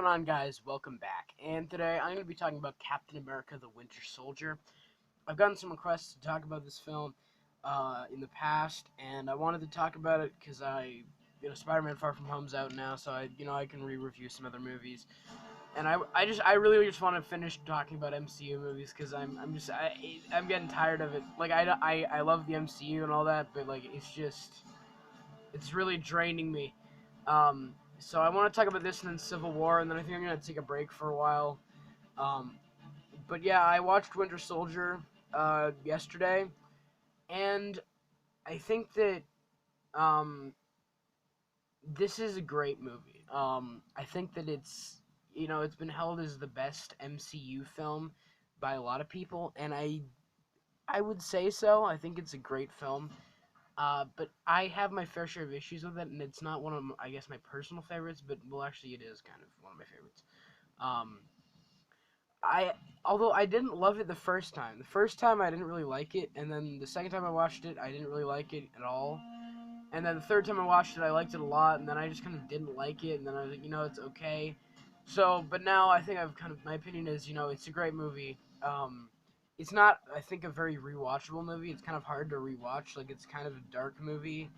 on, guys? Welcome back. And today I'm going to be talking about Captain America the Winter Soldier. I've gotten some requests to talk about this film in the past, and I wanted to talk about it because Spider-Man Far From Home's out now, so I can re-review some other movies. And I really just want to finish talking about MCU movies because I'm getting tired of it. Like, I love the MCU and all that, but, like, it's really draining me. So I want to talk about this and then Civil War, and then I think I'm going to take a break for a while. Um, but yeah, I watched Winter Soldier yesterday, and I think that um, this is a great movie. I think that it's been held as the best MCU film by a lot of people, and I would say so. I think it's a great film. But I have my fair share of issues with it, and it's not one of, I guess, my personal favorites, but, well, actually, it is kind of one of my favorites. Um, I, although I didn't love it the first time. The first time I didn't really like it, and then the second time I watched it, I didn't really like it at all. And then the third time I watched it, I liked it a lot, and then I just kind of didn't like it, and then I was like, it's okay. So, but now I think my opinion is, it's a great movie. It's not, I think, a very rewatchable movie. It's kind of hard to rewatch. Like, it's kind of a dark movie.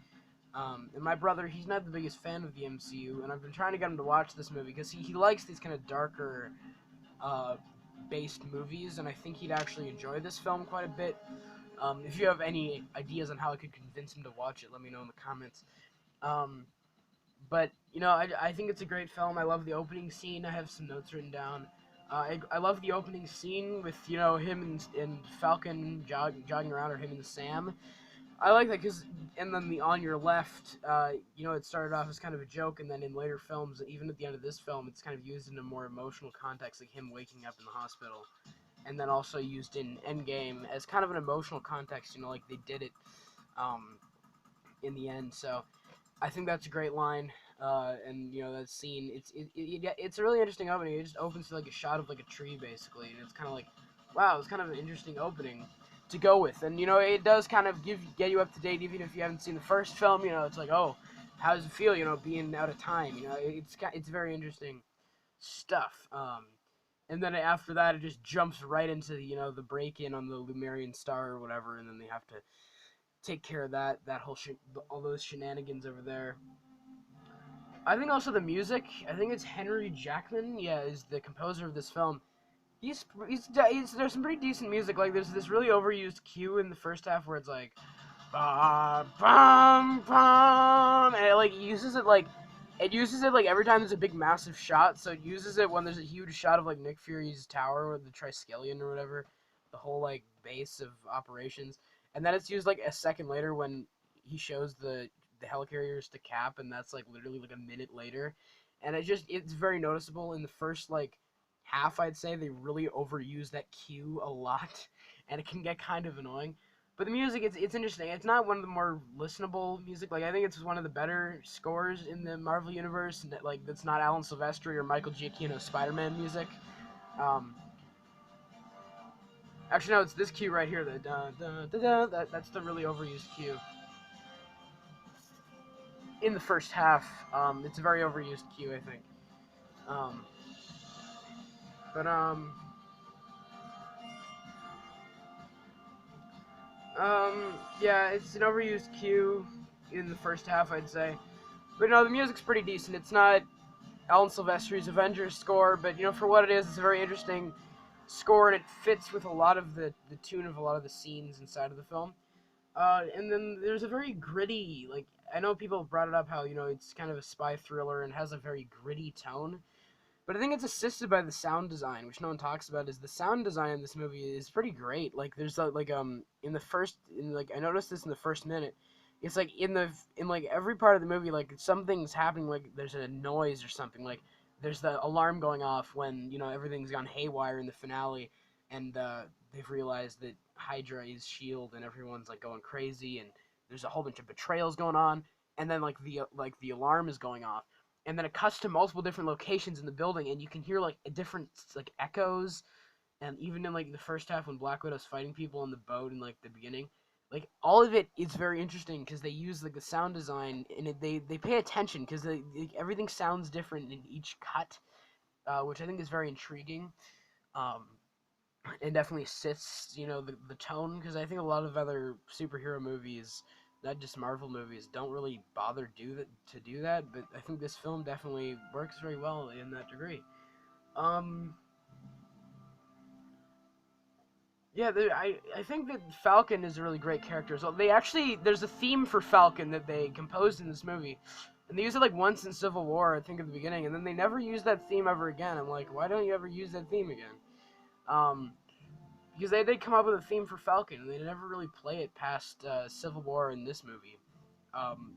And my brother, he's not the biggest fan of the MCU, and I've been trying to get him to watch this movie because he likes these kind of darker uh, based movies, and I think he'd actually enjoy this film quite a bit. If you have any ideas on how I could convince him to watch it, let me know in the comments. Um, but, I think it's a great film. I love the opening scene. I have some notes written down. I love the opening scene with, him and Falcon jogging around, or him and Sam. I like that because, and then the on your left, it started off as kind of a joke, and then in later films, even at the end of this film, it's kind of used in a more emotional context, like him waking up in the hospital, and then also used in Endgame as kind of an emotional context, like they did it um, in the end. So I think that's a great line, and that scene. It's a really interesting opening. It just opens to like a shot of like a tree basically, and it's kind of like, wow, it's kind of an interesting opening to go with, and it does kind of get you up to date even if you haven't seen the first film. It's like, oh, how does it feel? Being out of time. It's very interesting stuff. And then after that, it just jumps right into the break in on the Lumerian star or whatever, and then they have to take care of that whole all those shenanigans over there. I think also the music. I think it's Henry Jackman. Yeah, is the composer of this film. There's some pretty decent music. Like there's this really overused cue in the first half where it's like, ba bum bum, and it uses it like every time there's a big massive shot. So it uses it when there's a huge shot of like Nick Fury's tower or the Triskelion or whatever, the whole like base of operations, and then it's used like a second later when he shows the helicarriers to Cap, and that's like literally like a minute later, and it's very noticeable in the first like half. I'd say they really overuse that cue a lot, and it can get kind of annoying. But the music, it's interesting. It's not one of the more listenable music. Like I think it's one of the better scores in the Marvel universe. Like that's not Alan Silvestri or Michael Giacchino Spider-Man music. Um, Actually, no, it's this cue right here. The da da da da. That's the really overused cue in the first half. It's a very overused cue, I think. Um, but yeah, it's an overused cue in the first half, I'd say. But no, the music's pretty decent. It's not Alan Silvestri's Avengers score, but for what it is, it's a very interesting score, and it fits with a lot of the tune of a lot of the scenes inside of the film. And then there's a very gritty, like, I know people brought it up how, it's kind of a spy thriller and has a very gritty tone, but I think it's assisted by the sound design, which no one talks about. Is the sound design in this movie is pretty great. Like there's I noticed this in the first minute. It's like in like every part of the movie, like something's happening. Like there's a noise or something. Like there's the alarm going off when everything's gone haywire in the finale, and they've realized that Hydra is Shield, and everyone's like going crazy, and there's a whole bunch of betrayals going on, and then the alarm is going off, and then it cuts to multiple different locations in the building, and you can hear like different like echoes, and even in like the first half when Black Widow's fighting people on the boat in like the beginning, like all of it is very interesting because they use like the sound design, and they pay attention because everything sounds different in each cut. which I think is very intriguing. Um, it definitely sets, the tone, because I think a lot of other superhero movies, not just Marvel movies, don't really bother to do that. But I think this film definitely works very well in that degree. Um, yeah, I think that Falcon is a really great character. So there's a theme for Falcon that they composed in this movie, and they use it like once in Civil War, I think, at the beginning, and then they never use that theme ever again. I'm like, why don't you ever use that theme again? Um, because they did come up with a theme for Falcon, and they never really play it past Civil War in this movie.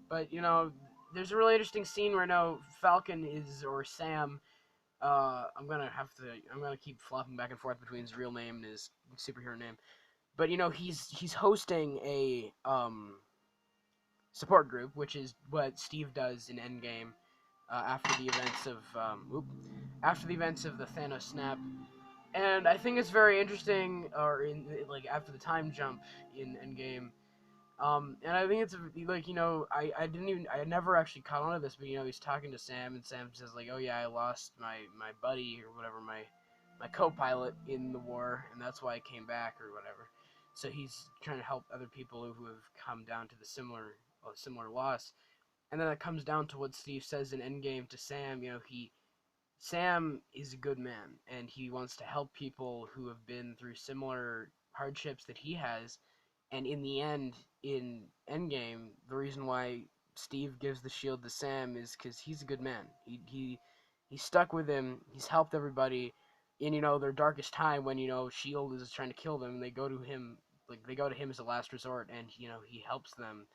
But there's a really interesting scene where Falcon is, or Sam. I'm gonna keep flopping back and forth between his real name and his superhero name. But he's hosting a support group, which is what Steve does in Endgame after the events of the Thanos snap. And I think it's very interesting, or in like after the time jump in Endgame. And I think it's like I never actually caught on to this, but he's talking to Sam, and Sam says like, oh yeah, I lost my buddy or whatever, my co-pilot in the war, and that's why I came back or whatever. So he's trying to help other people who have come down to the similar loss. And then it comes down to what Steve says in Endgame to Sam. Sam is a good man, and he wants to help people who have been through similar hardships that he has. And in the end, in Endgame, the reason why Steve gives the shield to Sam is because he's a good man. He stuck with him. He's helped everybody in their darkest time when Shield is trying to kill them. They go to him, as a last resort, and he helps them.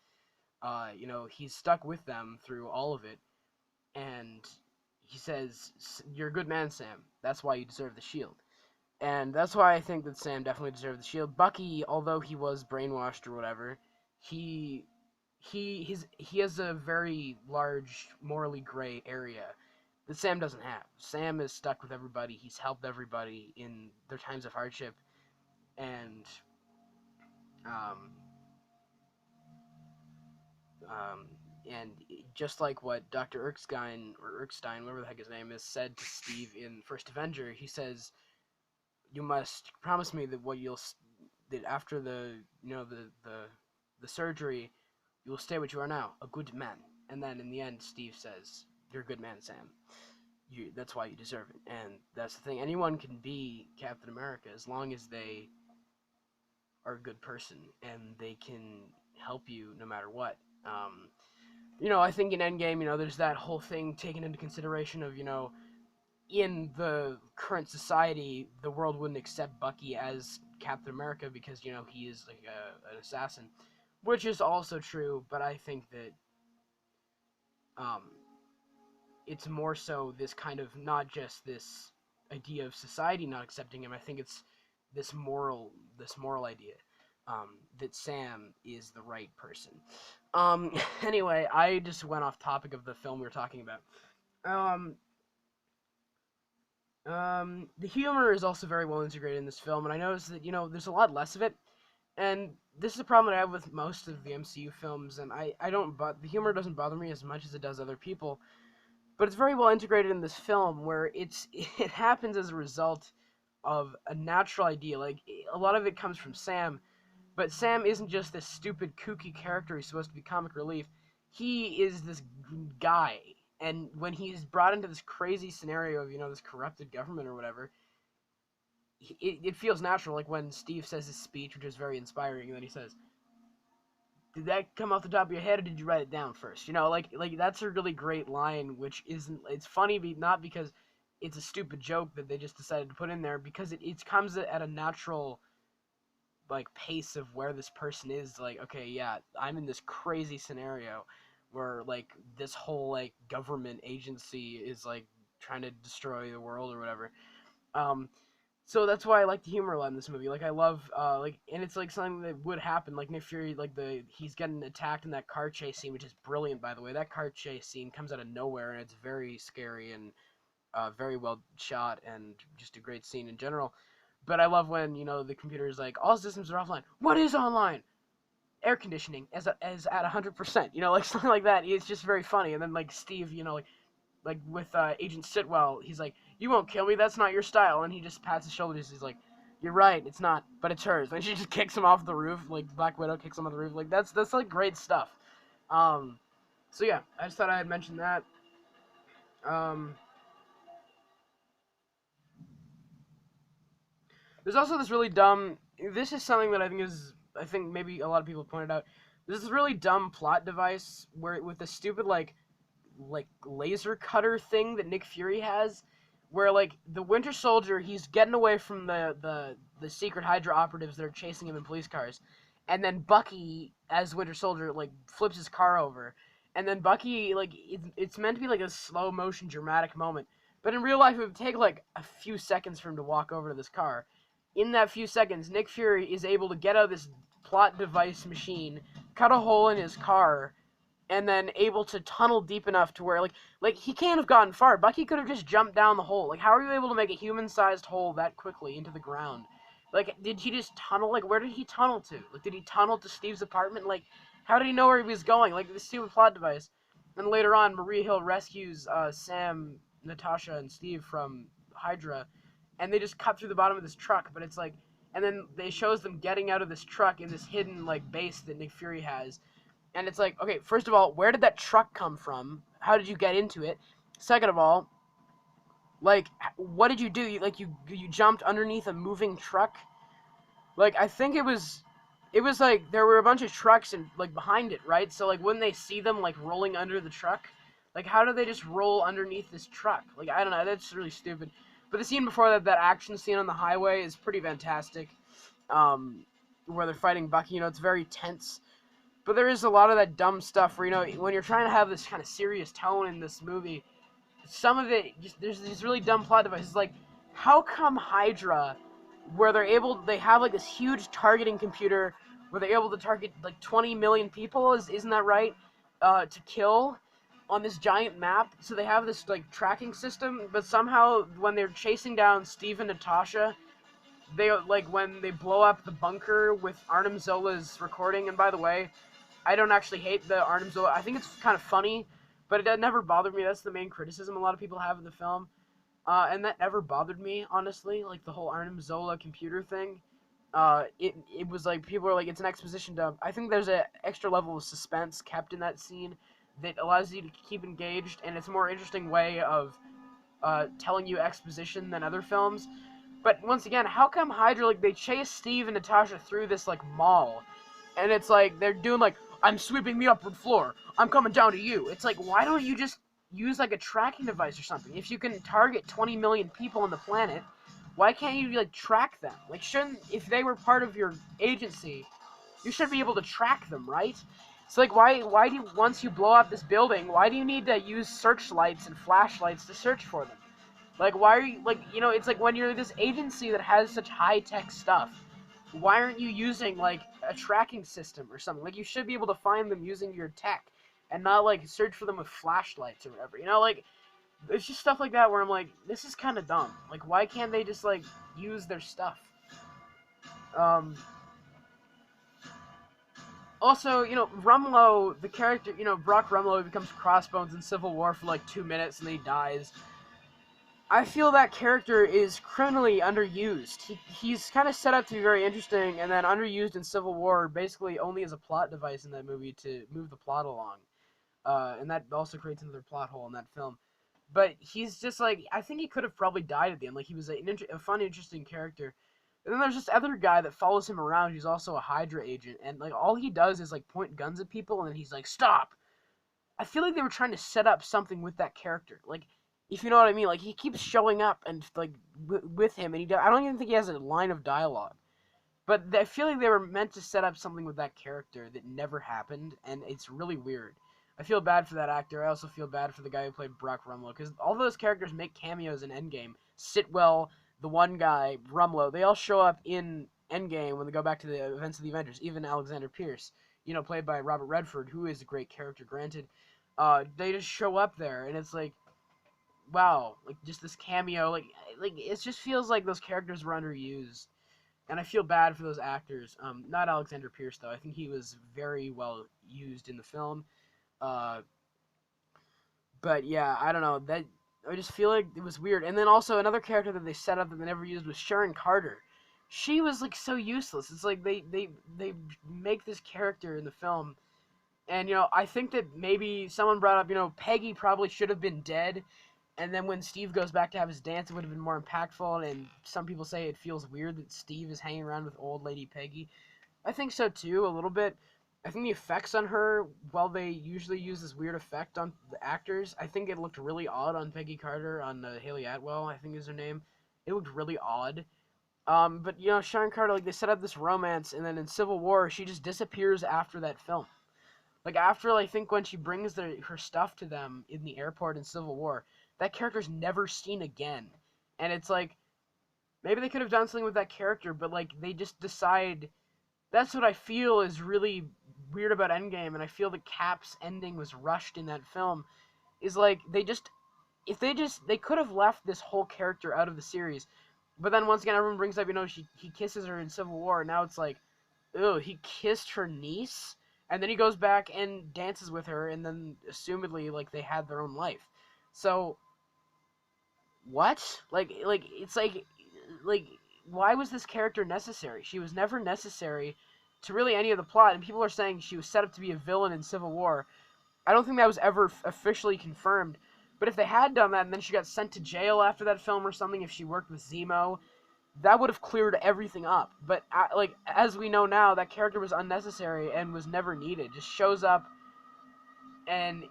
He's stuck with them through all of it, and he says, "You're a good man, Sam. That's why you deserve the shield." And that's why I think that Sam definitely deserved the shield. Bucky, although he was brainwashed or whatever, he has a very large morally gray area that Sam doesn't have. Sam is stuck with everybody. He's helped everybody in their times of hardship, and um, um, and just like what Dr. Erskine, whatever the heck his name is, said to Steve in First Avenger, he says, "You must promise me that after the surgery, you will stay what you are now, a good man." And then in the end, Steve says, "You're a good man, Sam. That's why you deserve it." And that's the thing. Anyone can be Captain America as long as they are a good person and they can help you no matter what. I think in Endgame, there's that whole thing taken into consideration of, in the current society, the world wouldn't accept Bucky as Captain America because he is like an assassin, which is also true. But I think that um, it's more so this kind of not just this idea of society not accepting him. I think it's this moral idea that Sam is the right person. Anyway, I just went off topic of the film we were talking about. Um, the humor is also very well integrated in this film, and I noticed that there's a lot less of it, and this is a problem that I have with most of the MCU films, and I don't, but the humor doesn't bother me as much as it does other people, but it's very well integrated in this film, where it happens as a result of a natural idea. Like a lot of it comes from Sam, but Sam isn't just this stupid, kooky character who's supposed to be comic relief. He is this guy, and when he's brought into this crazy scenario of this corrupted government or whatever, it feels natural. Like when Steve says his speech, which is very inspiring, and then he says, "Did that come off the top of your head, or did you write it down first?" Like that's a really great line, which isn't. It's funny, not because it's a stupid joke that they just decided to put in there, because it comes at a natural like pace of where this person is. Like, okay, yeah, I'm in this crazy scenario where like this whole like government agency is like trying to destroy the world or whatever. Um, so that's why I like the humor a lot in this movie. Like I love and it's like something that would happen. Like Nick Fury, like he's getting attacked in that car chase scene, which is brilliant, by the way. That car chase scene comes out of nowhere, and it's very scary and very well shot, and just a great scene in general. But I love when the computer is like, all systems are offline. What is online? Air conditioning as at 100%. Like something like that. It's just very funny. And then like Steve, like with Agent Sitwell, he's like, you won't kill me, that's not your style. And he just pats his shoulders, he's like, you're right, it's not, but it's hers. And she just kicks him off the roof, like Black Widow kicks him off the roof. Like, that's like great stuff. So yeah, I just thought I'd mention that. Um, there's also this really dumb. This is something that I think maybe a lot of people pointed out. There's this really dumb plot device where with the stupid like laser cutter thing that Nick Fury has, where like the Winter Soldier, he's getting away from the secret Hydra operatives that are chasing him in police cars, and then Bucky as Winter Soldier like flips his car over, and then Bucky like it's meant to be like a slow motion dramatic moment, but in real life it would take like a few seconds for him to walk over to this car. In that few seconds, Nick Fury is able to get out of this plot device machine, cut a hole in his car, and then able to tunnel deep enough to where like he can't have gotten far. Bucky could have just jumped down the hole. Like, how are you able to make a human-sized hole that quickly into the ground? Like, did he just tunnel? Like, where did he tunnel to? Like, did he tunnel to Steve's apartment? Like, how did he know where he was going? Like, this stupid plot device. And later on, Maria Hill rescues Sam, Natasha, and Steve from Hydra, and they just cut through the bottom of this truck. But it's like, and then they shows them getting out of this truck in this hidden like base that Nick Fury has. And it's like, okay, first of all, where did that truck come from? How did you get into it? Second of all, like, what did you do? You jumped underneath a moving truck? Like, I think it was like there were a bunch of trucks and like behind it, right? So like, wouldn't they see them like rolling under the truck? Like, how do they just roll underneath this truck? Like, I don't know. That's really stupid. But the scene before that, that action scene on the highway, is pretty fantastic. Where they're fighting Bucky, it's very tense. But there is a lot of that dumb stuff where, when you're trying to have this kind of serious tone in this movie, some of it, there's these really dumb plot devices. Like, how come Hydra, where they have like this huge targeting computer where they're able to target like 20 million people, isn't that right? To kill on this giant map. So they have this like tracking system, but somehow when they're chasing down Steve and Natasha, they like when they blow up the bunker with Arnim Zola's recording. And by the way, I don't actually hate the Arnim Zola. I think it's kind of funny, but it never bothered me. That's the main criticism a lot of people have of the film. And that never bothered me, honestly. Like, the whole Arnim Zola computer thing. It was like, people are like, it's an exposition dump. I think there's an extra level of suspense kept in that scene that allows you to keep engaged, and it's a more interesting way of telling you exposition than other films. But once again, how come Hydra, like, they chase Steve and Natasha through this, like, mall, and it's like, they're doing, like, I'm sweeping the upward floor, I'm coming down to you. It's like, why don't you just use, like, a tracking device or something? If you can target 20 million people on the planet, why can't you, like, track them? Like, if they were part of your agency, you should be able to track them, right? It's like, why do you, once you blow up this building, why do you need to use searchlights and flashlights to search for them? Like, why are you, like, it's like when you're this agency that has such high-tech stuff, why aren't you using, like, a tracking system or something? Like, you should be able to find them using your tech and not, like, search for them with flashlights or whatever. Like, it's just stuff like that where I'm like, this is kind of dumb. Like, why can't they just, like, use their stuff? Also, Rumlow, the character, Brock Rumlow becomes Crossbones in Civil War for, like, 2 minutes and then he dies. I feel that character is criminally underused. He's kind of set up to be very interesting, and then underused in Civil War, basically only as a plot device in that movie to move the plot along. And that also creates another plot hole in that film. But he's just like, I think he could have probably died at the end. Like, he was a fun, interesting character. And then there's this other guy that follows him around who's also a Hydra agent, and like all he does is like point guns at people, and then he's like, stop! I feel like they were trying to set up something with that character. Like, if you know what I mean, like, he keeps showing up and, like, with him, and I don't even think he has a line of dialogue. But I feel like they were meant to set up something with that character that never happened, and it's really weird. I feel bad for that actor. I also feel bad for the guy who played Brock Rumlow, because all those characters make cameos in Endgame. Sitwell, the one guy, Rumlow, they all show up in Endgame when they go back to the events of the Avengers. Even Alexander Pierce, played by Robert Redford, who is a great character, granted. They just show up there, and it's like, wow, like, just this cameo, like it just feels like those characters were underused, and I feel bad for those actors. Not Alexander Pierce, though. I think he was very well used in the film. But yeah, I don't know, that I just feel like it was weird. And then also another character that they set up that they never used was Sharon Carter. She was like so useless. It's like they make this character in the film, and I think that maybe someone brought up Peggy probably should have been dead, and then when Steve goes back to have his dance, it would have been more impactful. And some people say it feels weird that Steve is hanging around with old lady Peggy. I think so too, a little bit. I think the effects on her, while they usually use this weird effect on the actors, I think it looked really odd on Peggy Carter, on Haley Atwell, I think is her name. It looked really odd. But Sharon Carter, like they set up this romance, and then in Civil War, she just disappears after that film. Like after, I think when she brings her stuff to them in the airport in Civil War, that character's never seen again. And it's like maybe they could have done something with that character, but like they just decide. That's what I feel is really weird about Endgame, and I feel the Cap's ending was rushed in that film. Is like they could have left this whole character out of the series, but then once again everyone brings up he kisses her in Civil War, and now it's like, oh, he kissed her niece, and then he goes back and dances with her, and then assumedly like they had their own life. So what? Like it's like why was this character necessary? She was never necessary to really any of the plot, and people are saying she was set up to be a villain in Civil War. I don't think that was ever officially confirmed. But if they had done that and then she got sent to jail after that film or something, if she worked with Zemo, that would have cleared everything up. But like as we know now, that character was unnecessary and was never needed. Just shows up, and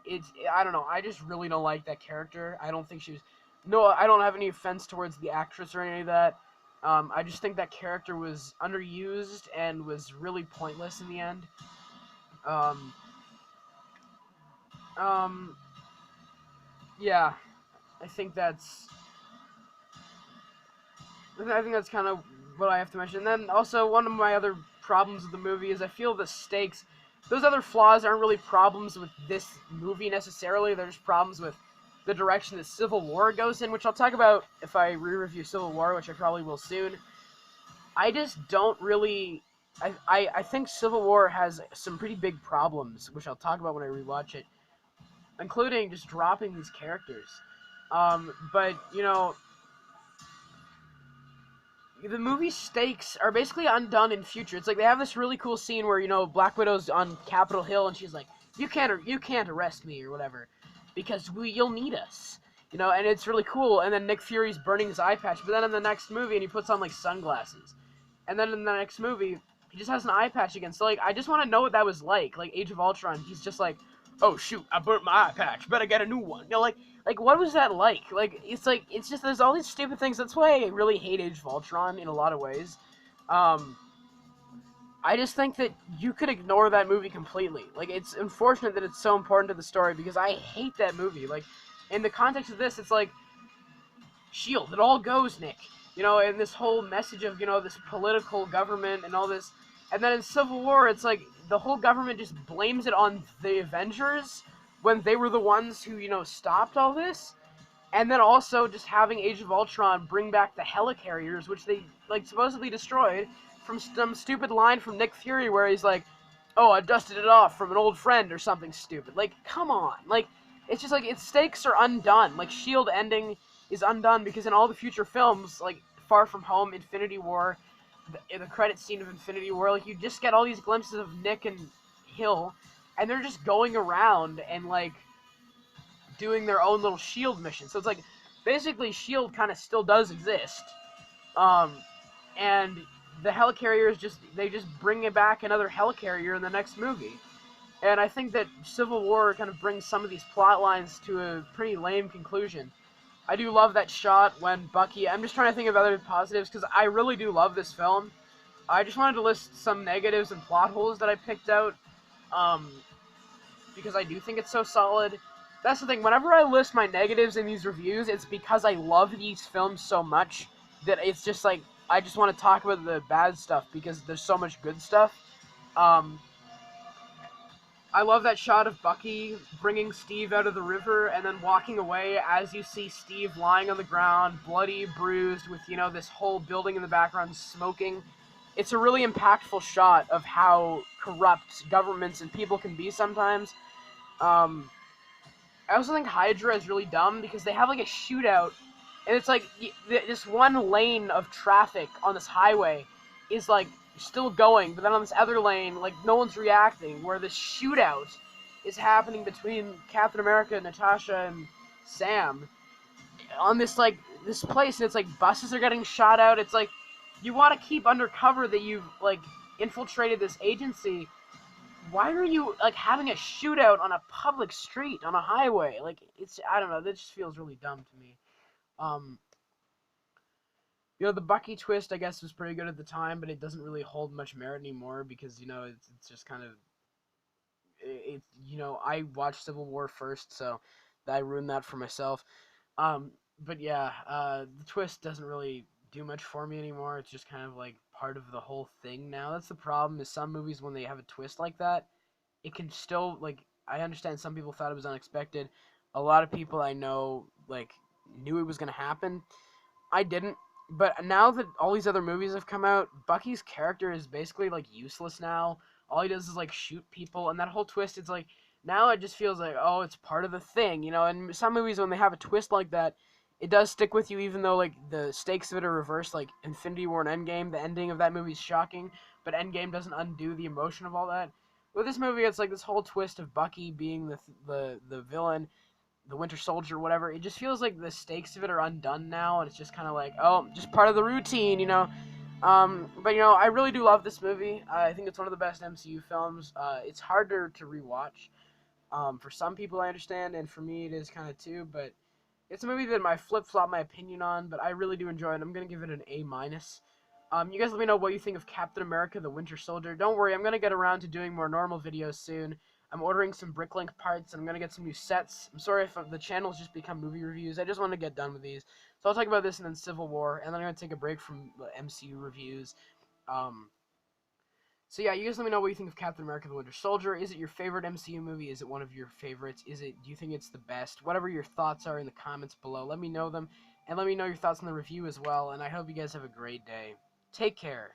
I don't know. I just really don't like that character. I don't think she was. No, I don't have any offense towards the actress or any of that. I just think that character was underused and was really pointless in the end. Um, um, yeah, I think that's kind of what I have to mention. And then also one of my other problems with the movie is I feel the stakes. Those other flaws aren't really problems with this movie necessarily. They're just problems with the direction that Civil War goes in, which I'll talk about if I re-review Civil War, which I probably will soon. I just don't really. I think Civil War has some pretty big problems, which I'll talk about when I rewatch it, including just dropping these characters. But the movie stakes are basically undone in future. It's like they have this really cool scene where Black Widow's on Capitol Hill and she's like, you can't arrest me or whatever, because you'll need us, and it's really cool. And then Nick Fury's burning his eye patch, but then in the next movie, and he puts on like sunglasses, and then in the next movie, he just has an eye patch again. So like, I just want to know what that was like. Like Age of Ultron, he's just like, oh shoot, I burnt my eye patch, better get a new one. Like, what was that like? It's just, there's all these stupid things. That's why I really hate Age of Ultron in a lot of ways. I just think that you could ignore that movie completely. Like, it's unfortunate that it's so important to the story, because I hate that movie. Like, in the context of this, it's like, S.H.I.E.L.D., it all goes, Nick. And this whole message of, this political government and all this. And then in Civil War, it's like, the whole government just blames it on the Avengers, when they were the ones who, stopped all this. And then also just having Age of Ultron bring back the helicarriers, which they, like, supposedly destroyed, from some stupid line from Nick Fury where he's like, oh, I dusted it off from an old friend or something stupid. Like, come on. Like, it's just like, its stakes are undone. Like, S.H.I.E.L.D. ending is undone because in all the future films, like Far From Home, Infinity War, the credit scene of Infinity War, like, you just get all these glimpses of Nick and Hill, and they're just going around and, like, doing their own little S.H.I.E.L.D. mission. So it's like, basically S.H.I.E.L.D. kind of still does exist. And the helicarriers they just bring it back another helicarrier in the next movie. And I think that Civil War kind of brings some of these plot lines to a pretty lame conclusion. I do love that shot when Bucky... I'm just trying to think of other positives, because I really do love this film. I just wanted to list some negatives and plot holes that I picked out, because I do think it's so solid. That's the thing, whenever I list my negatives in these reviews, it's because I love these films so much that it's just like, I just want to talk about the bad stuff, because there's so much good stuff. I love that shot of Bucky bringing Steve out of the river and then walking away as you see Steve lying on the ground, bloody, bruised, with, this whole building in the background smoking. It's a really impactful shot of how corrupt governments and people can be sometimes. I also think Hydra is really dumb because they have like a shootout, and it's like this one lane of traffic on this highway is like still going, but then on this other lane, like no one's reacting. Where the shootout is happening between Captain America, Natasha, and Sam on this like this place, and it's like buses are getting shot out. It's like you want to keep undercover that you've like infiltrated this agency. Why are you like having a shootout on a public street on a highway? Like it's I don't know. That just feels really dumb to me. Um, the Bucky twist I guess was pretty good at the time, but it doesn't really hold much merit anymore because it's just kind of I watched Civil War first, so I ruined that for myself. But yeah, the twist doesn't really do much for me anymore. It's just kind of like part of the whole thing now. That's the problem. Is some movies when they have a twist like that, it can still like I understand some people thought it was unexpected. A lot of people I know like knew it was gonna happen. I didn't. But now that all these other movies have come out, Bucky's character is basically like useless now. All he does is like shoot people, and that whole twist, it's like now it just feels like oh, it's part of the thing, And some movies when they have a twist like that, it does stick with you, even though like the stakes of it are reversed. Like Infinity War and Endgame, the ending of that movie is shocking, but Endgame doesn't undo the emotion of all that. With this movie, it's like this whole twist of Bucky being the villain, the Winter Soldier, whatever. It just feels like the stakes of it are undone now, and it's just kind of like, oh, just part of the routine. But I really do love this movie. I think it's one of the best MCU films. It's harder to rewatch. For some people, I understand, and for me, it is kind of too. But it's a movie that I flip flop my opinion on, but I really do enjoy it. I'm gonna give it an A minus. You guys let me know what you think of Captain America: The Winter Soldier. Don't worry, I'm gonna get around to doing more normal videos soon. I'm ordering some Bricklink parts, and I'm gonna get some new sets. I'm sorry if the channel's just become movie reviews. I just want to get done with these, so I'll talk about this and then Civil War, and then I'm gonna take a break from the MCU reviews. Um, so yeah, you guys let me know what you think of Captain America: The Winter Soldier. Is it your favorite MCU movie? Is it one of your favorites? Do you think it's the best? Whatever your thoughts are in the comments below, let me know them, and let me know your thoughts on the review as well. And I hope you guys have a great day. Take care.